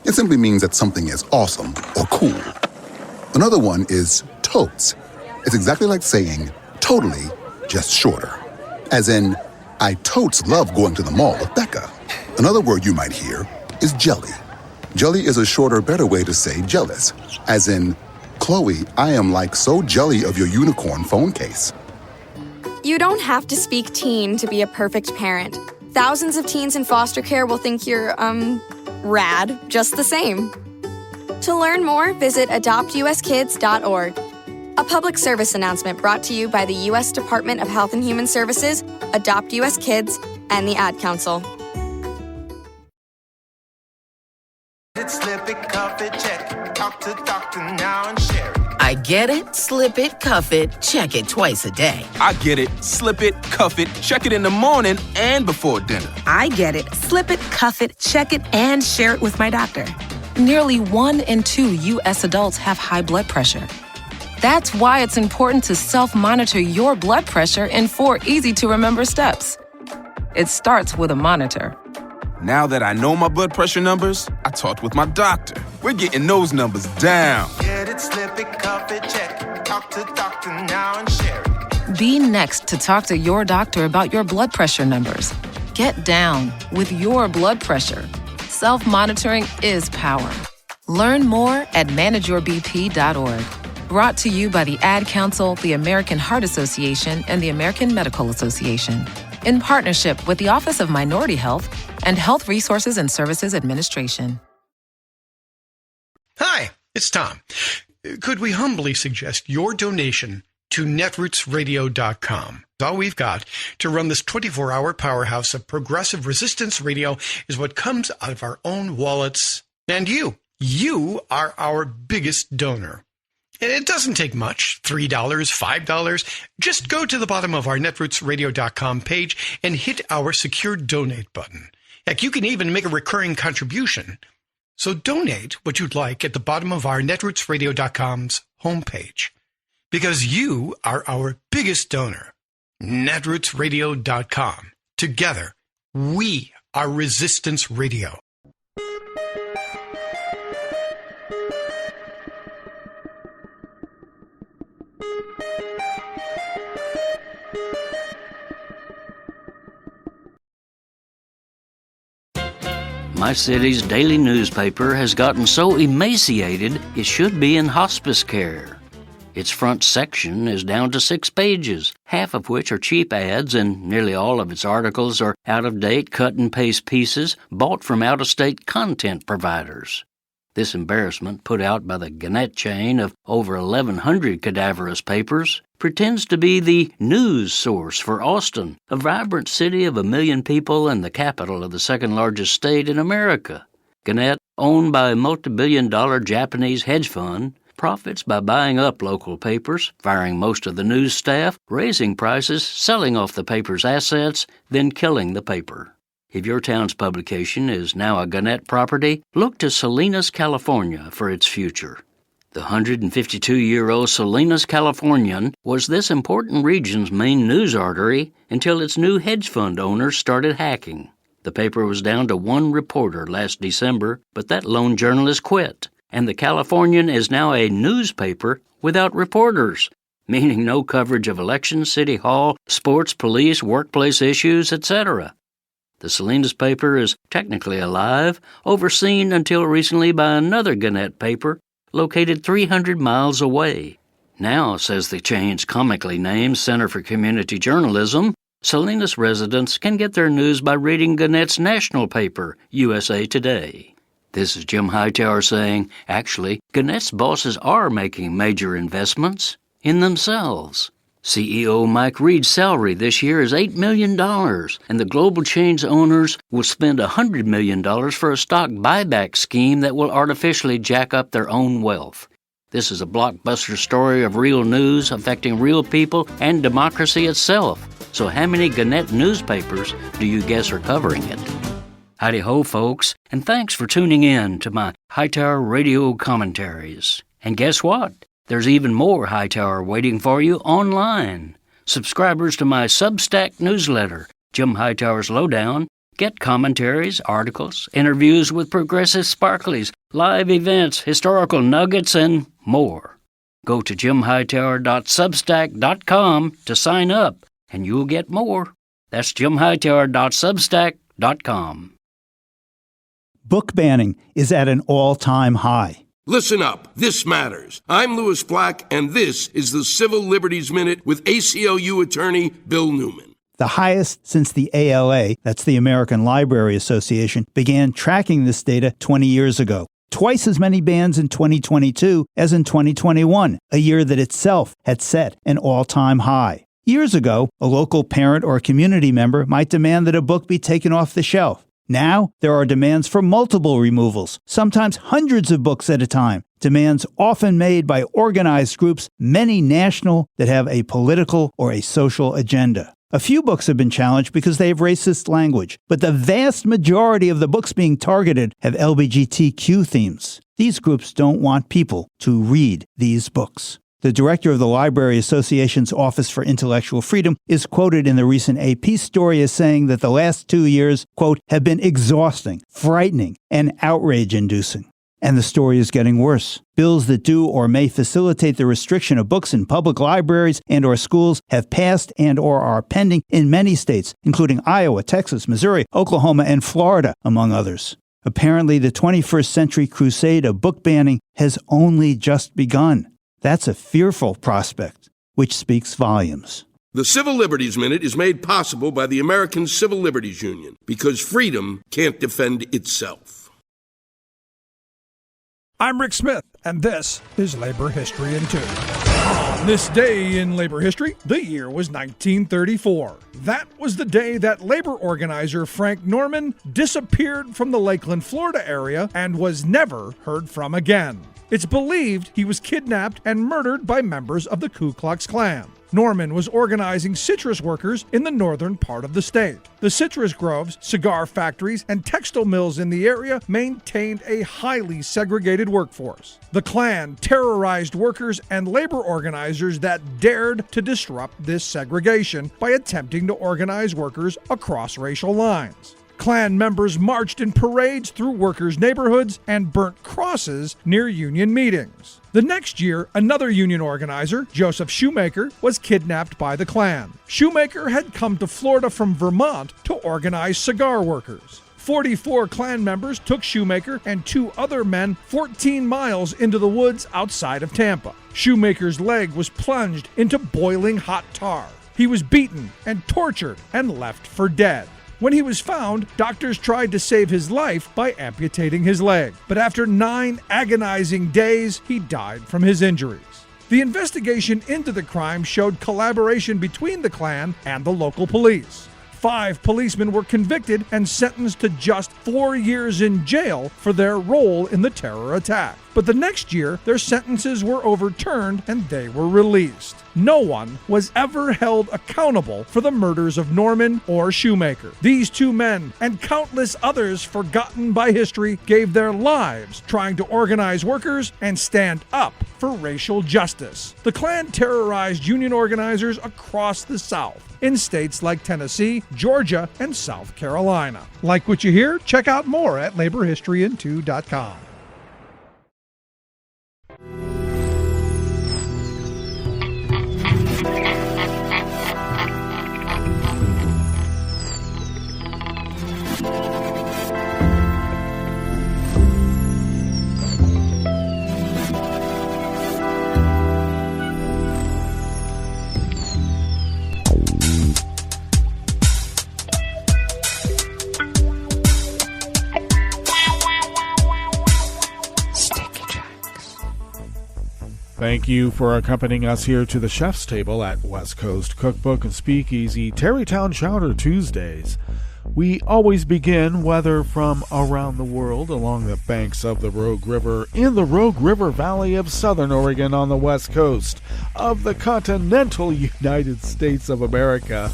It simply means that something is awesome or cool. Another one is totes. It's exactly like saying, totally, just shorter. As in, I totes love going to the mall with Becca. Another word you might hear is jelly. Jelly is a shorter, better way to say jealous. As in, Chloe, I am like so jelly of your unicorn phone case. You don't have to speak teen to be a perfect parent. Thousands of teens in foster care will think you're, rad, just the same. To learn more, visit adoptuskids.org. A public service announcement brought to you by the U.S. Department of Health and Human Services, Adopt U.S. Kids, and the Ad Council. Slip it, cuff it, check it. Talk to doctor now and share it. I get it, slip it, cuff it, check it twice a day. I get it, slip it, cuff it, check it in the morning and before dinner. I get it, slip it, cuff it, check it, and share it with my doctor. Nearly 1 in 2 U.S. adults have high blood pressure. That's why it's important to self-monitor your blood pressure in 4 easy-to-remember steps. It starts with a monitor. Now that I know my blood pressure numbers, I talked with my doctor. We're getting those numbers down. Get it, slip it, cuff it, check it. Talk to doctor now and share it. Be next to talk to your doctor about your blood pressure numbers. Get down with your blood pressure. Self-monitoring is power. Learn more at manageyourbp.org. Brought to you by the Ad Council, the American Heart Association, and the American Medical Association, in partnership with the Office of Minority Health and Health Resources and Services Administration. Hi, it's Tom. Could we humbly suggest your donation to netrootsradio.com? All we've got to run this 24-hour powerhouse of progressive resistance radio is what comes out of our own wallets. And you are our biggest donor. It doesn't take much, $3, $5. Just go to the bottom of our netrootsradio.com page and hit our secure donate button. Heck, you can even make a recurring contribution. So donate what you'd like at the bottom of our netrootsradio.com's homepage. Because you are our biggest donor. netrootsradio.com. Together, we are Resistance Radio. My city's daily newspaper has gotten so emaciated it should be in hospice care. Its front section is down to 6 pages, half of which are cheap ads, and nearly all of its articles are out-of-date cut-and-paste pieces bought from out-of-state content providers. This embarrassment, put out by the Gannett chain of over 1,100 cadaverous papers, pretends to be the news source for Austin, a vibrant city of 1 million people and the capital of the second-largest state in America. Gannett, owned by a multi-billion-dollar Japanese hedge fund, profits by buying up local papers, firing most of the news staff, raising prices, selling off the paper's assets, then killing the paper. If your town's publication is now a Gannett property, look to Salinas, California for its future. The 152-year-old Salinas Californian was this important region's main news artery until its new hedge fund owners started hacking. The paper was down to 1 reporter last December, but that lone journalist quit, and the Californian is now a newspaper without reporters, meaning no coverage of elections, city hall, sports, police, workplace issues, etc. The Salinas paper is technically alive, overseen until recently by another Gannett paper located 300 miles away. Now, says the chain's comically named Center for Community Journalism, Salinas residents can get their news by reading Gannett's national paper, USA Today. This is Jim Hightower saying, actually, Gannett's bosses are making major investments in themselves. CEO Mike Reed's salary this year is $8 million, and the global chain's owners will spend $100 million for a stock buyback scheme that will artificially jack up their own wealth. This is a blockbuster story of real news affecting real people and democracy itself. So how many Gannett newspapers do you guess are covering it? Howdy-ho, folks, and thanks for tuning in to my Hightower Radio commentaries. And guess what? There's even more Hightower waiting for you online. Subscribers to my Substack newsletter, Jim Hightower's Lowdown, get commentaries, articles, interviews with progressive sparklies, live events, historical nuggets, and more. Go to jimhightower.substack.com to sign up, and you'll get more. That's jimhightower.substack.com. Book banning is at an all-time high. Listen up. This matters. I'm Louis Black, and this is the Civil Liberties Minute with ACLU attorney Bill Newman. The highest since the ALA, that's the American Library Association, began tracking this data 20 years ago. Twice as many bans in 2022 as in 2021, a year that itself had set an all-time high. Years ago, a local parent or community member might demand that a book be taken off the shelf. Now, there are demands for multiple removals, sometimes hundreds of books at a time, demands often made by organized groups, many national, that have a political or a social agenda. A few books have been challenged because they have racist language, but the vast majority of the books being targeted have LGBTQ themes. These groups don't want people to read these books. The director of the Library Association's Office for Intellectual Freedom is quoted in the recent AP story as saying that the last 2 years, quote, have been exhausting, frightening, and outrage-inducing. And the story is getting worse. Bills that do or may facilitate the restriction of books in public libraries and or schools have passed and or are pending in many states, including Iowa, Texas, Missouri, Oklahoma, and Florida, among others. Apparently, the 21st century crusade of book banning has only just begun. That's a fearful prospect, which speaks volumes. The Civil Liberties Minute is made possible by the American Civil Liberties Union because freedom can't defend itself. I'm Rick Smith, and this is Labor History in 2. On this day in labor history, the year was 1934. That was the day that labor organizer Frank Norman disappeared from the Lakeland, Florida area and was never heard from again. It's believed he was kidnapped and murdered by members of the Ku Klux Klan. Norman was organizing citrus workers in the northern part of the state. The citrus groves, cigar factories, and textile mills in the area maintained a highly segregated workforce. The Klan terrorized workers and labor organizers that dared to disrupt this segregation by attempting to organize workers across racial lines. Klan members marched in parades through workers' neighborhoods and burnt crosses near union meetings. The next year, another union organizer, Joseph Shoemaker, was kidnapped by the Klan. Shoemaker had come to Florida from Vermont to organize cigar workers. 44 Klan members took Shoemaker and 2 other men 14 miles into the woods outside of Tampa. Shoemaker's leg was plunged into boiling hot tar. He was beaten and tortured and left for dead. When he was found, doctors tried to save his life by amputating his leg. But after 9 agonizing days, he died from his injuries. The investigation into the crime showed collaboration between the Klan and the local police. 5 policemen were convicted and sentenced to just 4 years in jail for their role in the terror attack. But the next year, their sentences were overturned and they were released. No one was ever held accountable for the murders of Norman or Shoemaker. These 2 men and countless others forgotten by history gave their lives trying to organize workers and stand up for racial justice. The Klan terrorized union organizers across the South in states like Tennessee, Georgia, and South Carolina. Like what you hear? Check out more at laborhistoryin2.com. Thank you for accompanying us here to the chef's table at West Coast Cookbook and Speakeasy Tarrytown Chowder Tuesdays. We always begin, whether from around the world, along the banks of the Rogue River, in the Rogue River Valley of Southern Oregon on the west coast of the continental United States of America,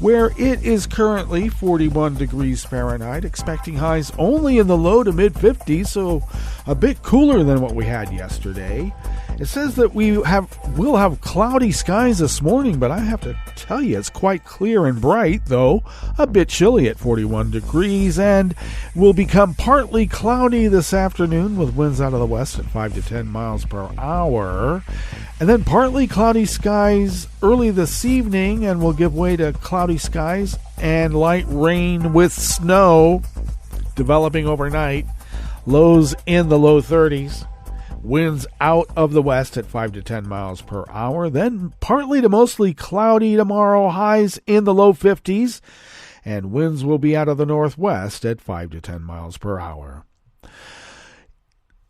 where it is currently 41 degrees Fahrenheit, expecting highs only in the low to mid-50s, so a bit cooler than what we had yesterday. It says that we'll have cloudy skies this morning, but I have to tell you it's quite clear and bright, though a bit chilly at 41 degrees, and will become partly cloudy this afternoon with winds out of the west at 5 to 10 miles per hour. And then partly cloudy skies early this evening, and will give way to cloudy skies and light rain with snow developing overnight. Lows in the low 30s. Winds out of the west at 5 to 10 miles per hour. Then partly to mostly cloudy tomorrow, highs in the low 50s. And winds will be out of the northwest at 5 to 10 miles per hour.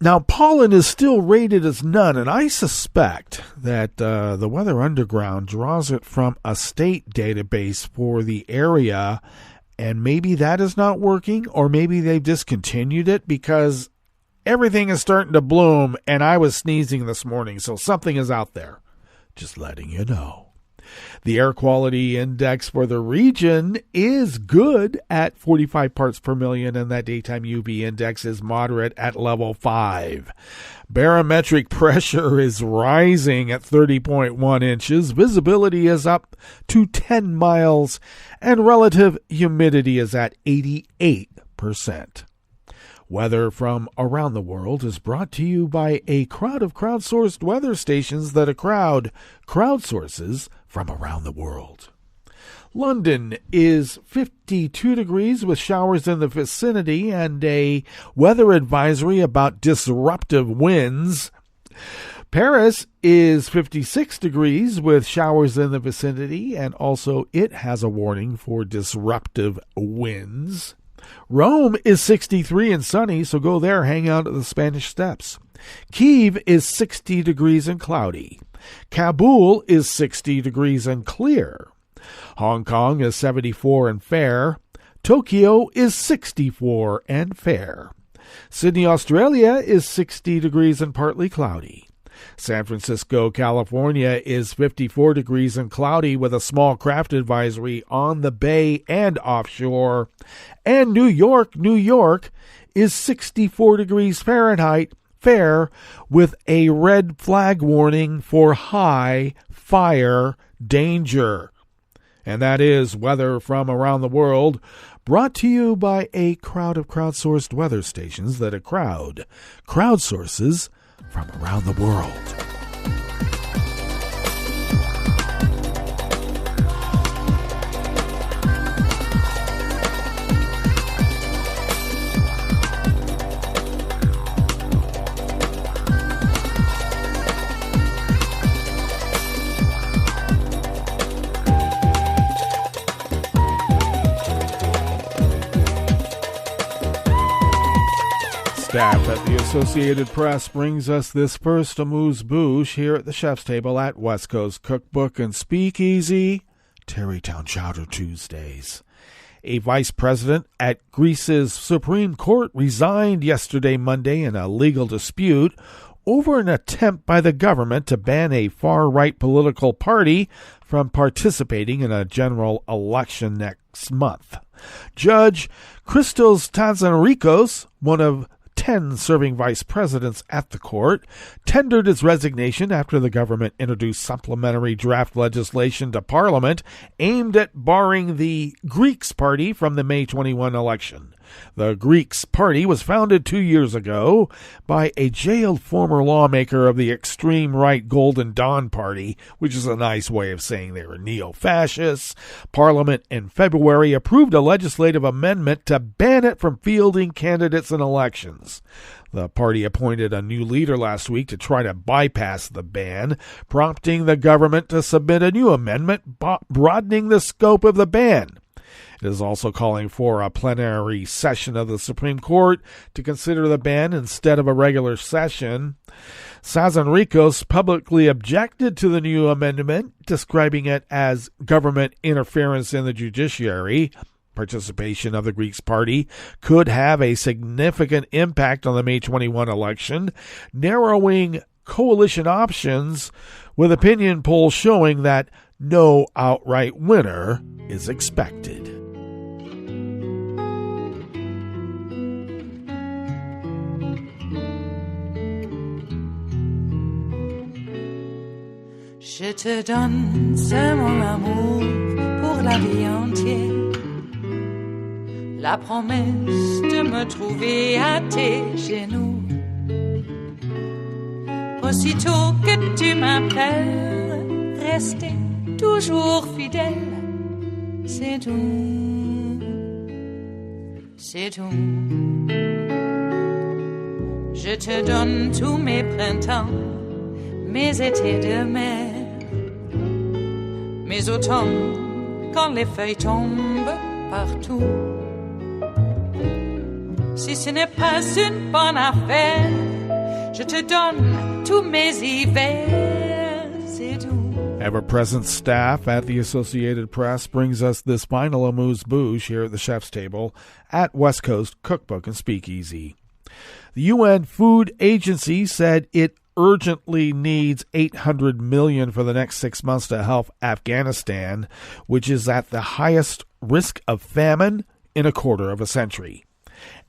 Now, pollen is still rated as none, and I suspect that the Weather Underground draws it from a state database for the area, and maybe that is not working, or maybe they've discontinued it because everything is starting to bloom, and I was sneezing this morning, so something is out there. Just letting you know. The air quality index for the region is good at 45 parts per million, and that daytime UV index is moderate at level 5. Barometric pressure is rising at 30.1 inches. Visibility is up to 10 miles, and relative humidity is at 88%. Weather from around the world is brought to you by a crowd of crowdsourced weather stations that crowdsources from around the world. London is 52 degrees with showers in the vicinity and a weather advisory about disruptive winds. Paris is 56 degrees with showers in the vicinity, and also it has a warning for disruptive winds. Rome is 63 and sunny, so go there, hang out at the Spanish Steps. Kyiv is 60 degrees and cloudy. Kabul is 60 degrees and clear. Hong Kong is 74 and fair. Tokyo is 64 and fair. Sydney, Australia is 60 degrees and partly cloudy. San Francisco, California is 54 degrees and cloudy with a small craft advisory on the bay and offshore. And New York is 64 degrees Fahrenheit fair with a red flag warning for high fire danger. And that is weather from around the world, brought to you by a crowd of crowdsourced weather stations that crowdsources from around the world. Staff at the Associated Press brings us this first amuse-bouche here at the chef's table at West Coast Cookbook and Speakeasy, Tarrytown Chowder Tuesdays. A vice president at Greece's Supreme Court resigned yesterday, Monday, in a legal dispute over an attempt by the government to ban a far-right political party from participating in a general election next month. Judge Christos Tazanarikos, one of 10 serving vice presidents at the court, tendered his resignation after the government introduced supplementary draft legislation to Parliament aimed at barring the Greeks Party from the May 21 election. The Greeks Party was founded 2 years ago by a jailed former lawmaker of the extreme right Golden Dawn Party, which is a nice way of saying they were neo-fascists. Parliament in February approved a legislative amendment to ban it from fielding candidates in elections. The party appointed a new leader last week to try to bypass the ban, prompting the government to submit a new amendment broadening the scope of the ban. It is also calling for a plenary session of the Supreme Court to consider the ban instead of a regular session. Tazanarikos publicly objected to the new amendment, describing it as government interference in the judiciary. Participation of the Greeks Party could have a significant impact on the May 21 election, narrowing coalition options, with opinion polls showing that no outright winner is expected. Je te donne ce mon amour pour la vie entière, la promesse de me trouver à tes genoux. Aussitôt que tu m'appelles, rester toujours fidèle, c'est tout, c'est tout. Je te donne tous mes printemps, mes étés de mer, mes automnes quand les feuilles tombent partout. Si ce n'est pas une bonne affaire, je te donne tous mes hivers, c'est tout. Ever-present staff at the Associated Press brings us this final amuse-bouche here at the chef's table at West Coast Cookbook and Speakeasy. The UN Food Agency said it urgently needs $800 million for the next 6 months to help Afghanistan, which is at the highest risk of famine in a quarter of a century.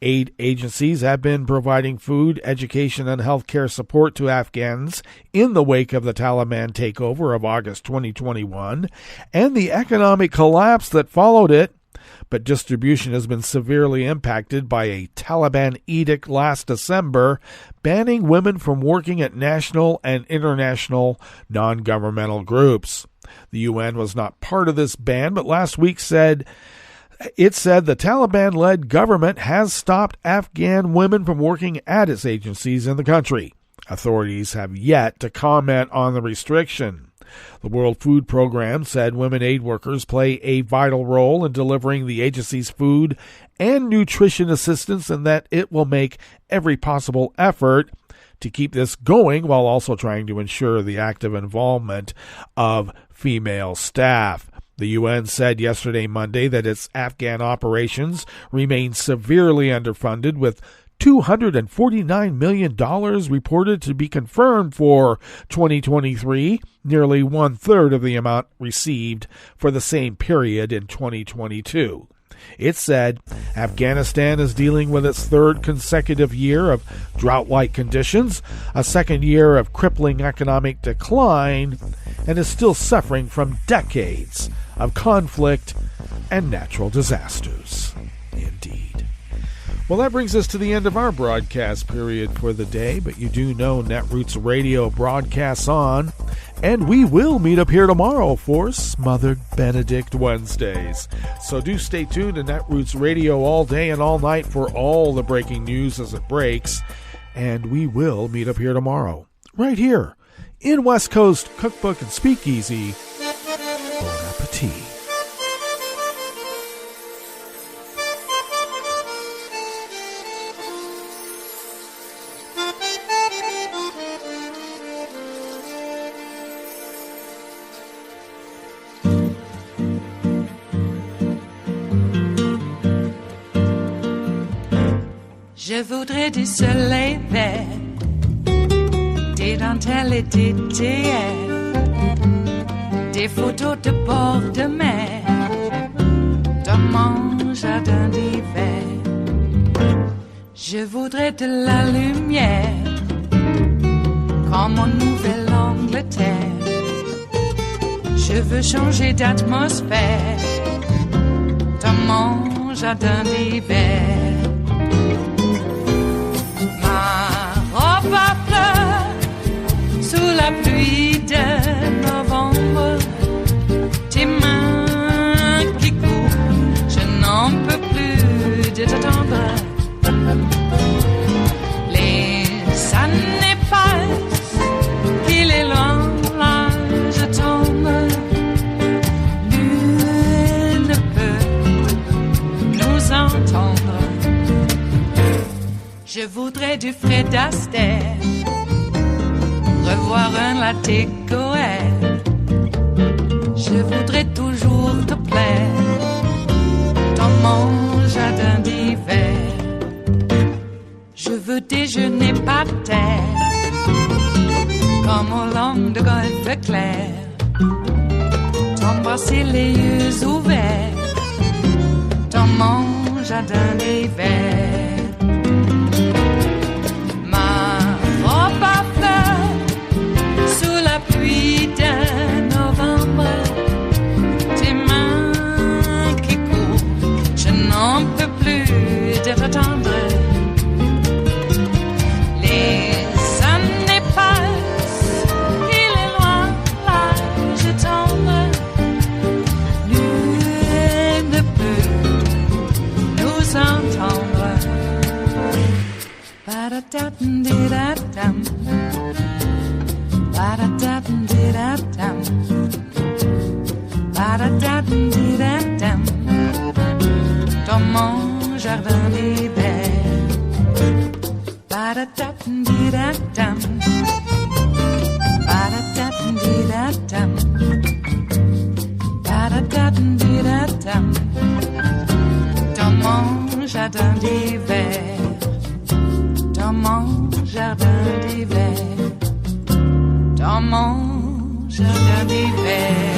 Aid agencies have been providing food, education, and healthcare support to Afghans in the wake of the Taliban takeover of August 2021 and the economic collapse that followed it, but distribution has been severely impacted by a Taliban edict last December banning women from working at national and international non-governmental groups. The UN was not part of this ban, but last week said the Taliban-led government has stopped Afghan women from working at its agencies in the country. Authorities have yet to comment on the restriction. The World Food Program said women aid workers play a vital role in delivering the agency's food and nutrition assistance, and that it will make every possible effort to keep this going while also trying to ensure the active involvement of female staff. The UN said yesterday, Monday, that its Afghan operations remain severely underfunded, with $249 million reported to be confirmed for 2023, nearly one-third of the amount received for the same period in 2022. It said Afghanistan is dealing with its third consecutive year of drought-like conditions, a second year of crippling economic decline, and is still suffering from decades of conflict and natural disasters. Indeed. Well, that brings us to the end of our broadcast period for the day, but you do know Netroots Radio broadcasts on, and we will meet up here tomorrow for Smothered Benedict Wednesdays. So do stay tuned to Netroots Radio all day and all night for all the breaking news as it breaks, and we will meet up here tomorrow, right here, in West Coast Cookbook and Speakeasy. Bon appetit. Je voudrais du soleil vert, des dentelles et des théières, des photos de bord de mer, dans mon jardin d'hiver. Je voudrais de la lumière, comme en Nouvelle-Angleterre. Je veux changer d'atmosphère, dans mon jardin d'hiver. Robe à fleurs, sous la pluie de novembre, tes mains qui courent, je n'en peux plus de t'attendre. Les années passent, qu'il est loin, là je tombe. Nul ne peut nous entendre. Je voudrais du Fred Astaire, revoir un latte Goël. Je voudrais toujours te plaire dans mon jardin d'hiver. Je veux déjeuner par terre, comme au long de golfe clair, t'embrasser les yeux ouverts dans mon jardin d'hiver. Pluie de novembre, tes mains qui courent, je n'en peux plus de t'attendre. Les années passent, il est loin, là je tombe. Nul ne peut nous entendre. Ba-da-da-dum-di-da-dum. Ba-da-da-dum-di-da-dum. Ba-da-da-dum-di-da-dum. Dans mon jardin d'hiver. Ba-da-da-dum-di-da-dum. Ba-da-da-dum-di-da-dum. Ba-da-da-dum-di-da-dum. Dans mon jardin d'hiver. Dans mon jardin d'hiver. Dans mon jardin d'hiver.